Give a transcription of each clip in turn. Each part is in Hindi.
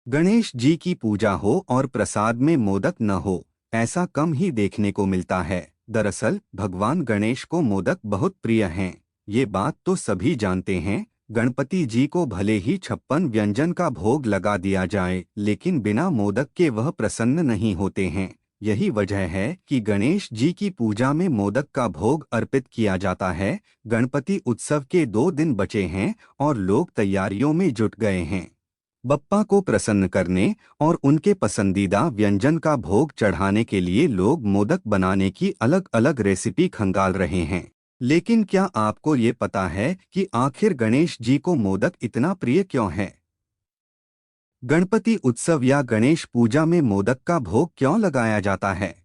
गणेश जी की पूजा हो और प्रसाद में मोदक न हो, ऐसा कम ही देखने को मिलता है। दरअसल भगवान गणेश को मोदक बहुत प्रिय हैं। ये बात तो सभी जानते हैं। गणपति जी को भले ही 56 व्यंजन का भोग लगा दिया जाए, लेकिन बिना मोदक के वह प्रसन्न नहीं होते हैं। यही वजह है कि गणेश जी की पूजा में मोदक का भोग अर्पित किया जाता है। गणपति उत्सव के 2 दिन बचे हैं और लोग तैयारियों में जुट गए हैं। बप्पा को प्रसन्न करने और उनके पसंदीदा व्यंजन का भोग चढ़ाने के लिए लोग मोदक बनाने की अलग अलग रेसिपी खंगाल रहे हैं। लेकिन क्या आपको ये पता है कि आखिर गणेश जी को मोदक इतना प्रिय क्यों है? गणपति उत्सव या गणेश पूजा में मोदक का भोग क्यों लगाया जाता है?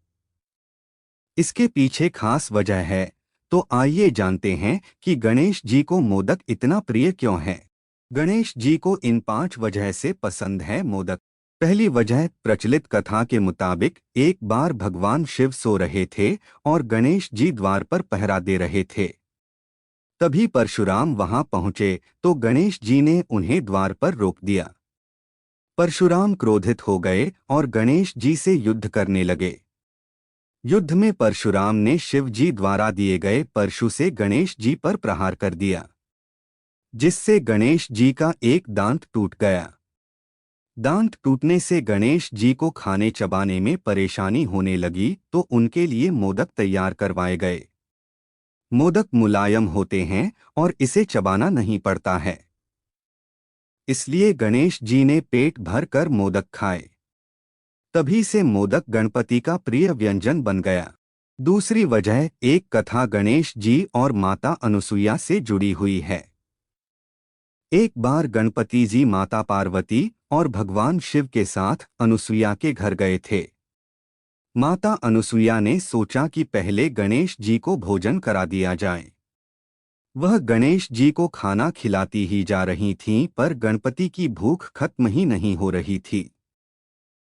इसके पीछे खास वजह है। तो आइए जानते हैं कि गणेश जी को मोदक इतना प्रिय क्यों है। गणेश जी को इन 5 वजह से पसंद है मोदक। पहली वजह, प्रचलित कथा के मुताबिक एक बार भगवान शिव सो रहे थे और गणेश जी द्वार पर पहरा दे रहे थे। तभी परशुराम वहां पहुंचे तो गणेश जी ने उन्हें द्वार पर रोक दिया। परशुराम क्रोधित हो गए और गणेश जी से युद्ध करने लगे। युद्ध में परशुराम ने शिव जी द्वारा दिए गए परशु से गणेश जी पर प्रहार कर दिया, जिससे गणेश जी का एक दांत टूट गया। दांत टूटने से गणेश जी को खाने चबाने में परेशानी होने लगी तो उनके लिए मोदक तैयार करवाए गए। मोदक मुलायम होते हैं और इसे चबाना नहीं पड़ता है, इसलिए गणेश जी ने पेट भर कर मोदक खाए। तभी से मोदक गणपति का प्रिय व्यंजन बन गया। दूसरी वजह, एक कथा गणेश जी और माता अनुसुईया से जुड़ी हुई है। एक बार गणपति जी माता पार्वती और भगवान शिव के साथ अनुसुईया के घर गए थे। माता अनुसुईया ने सोचा कि पहले गणेश जी को भोजन करा दिया जाए। वह गणेश जी को खाना खिलाती ही जा रही थीं, पर गणपति की भूख खत्म ही नहीं हो रही थी।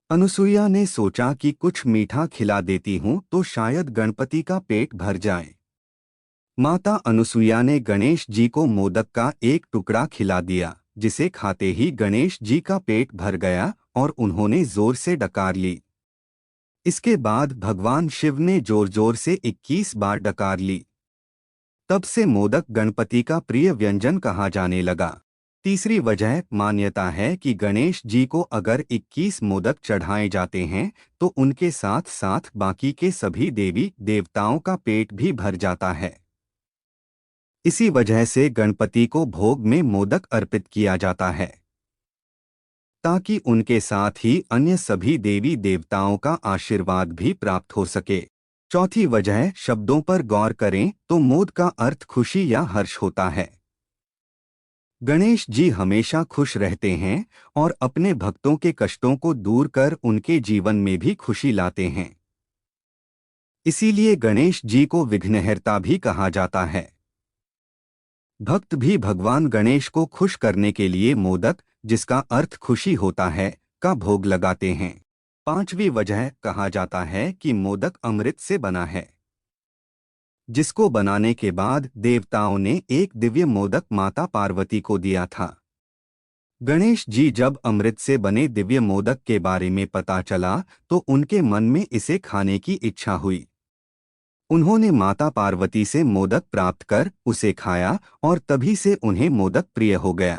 अनुसुईया ने सोचा कि कुछ मीठा खिला देती हूँ तो शायद गणपति का पेट भर जाए। माता अनुसुईया ने गणेश जी को मोदक का एक टुकड़ा खिला दिया, जिसे खाते ही गणेश जी का पेट भर गया और उन्होंने जोर से डकार ली। इसके बाद भगवान शिव ने जोर जोर से 21 बार डकार ली। तब से मोदक गणपति का प्रिय व्यंजन कहा जाने लगा। तीसरी वजह, मान्यता है कि गणेश जी को अगर 21 मोदक चढ़ाए जाते हैं तो उनके साथ साथ बाकी के सभी देवी देवताओं का पेट भी भर जाता है। इसी वजह से गणपति को भोग में मोदक अर्पित किया जाता है, ताकि उनके साथ ही अन्य सभी देवी देवताओं का आशीर्वाद भी प्राप्त हो सके। चौथी वजह, शब्दों पर गौर करें तो मोद का अर्थ खुशी या हर्ष होता है। गणेश जी हमेशा खुश रहते हैं और अपने भक्तों के कष्टों को दूर कर उनके जीवन में भी खुशी लाते हैं। इसीलिए गणेश जी को विघ्नहर्ता भी कहा जाता है। भक्त भी भगवान गणेश को खुश करने के लिए मोदक, जिसका अर्थ खुशी होता है, का भोग लगाते हैं। पांचवी वजह, कहा जाता है कि मोदक अमृत से बना है, जिसको बनाने के बाद देवताओं ने एक दिव्य मोदक माता पार्वती को दिया था। गणेश जी जब अमृत से बने दिव्य मोदक के बारे में पता चला तो उनके मन में इसे खाने की इच्छा हुई। उन्होंने माता पार्वती से मोदक प्राप्त कर उसे खाया और तभी से उन्हें मोदक प्रिय हो गया।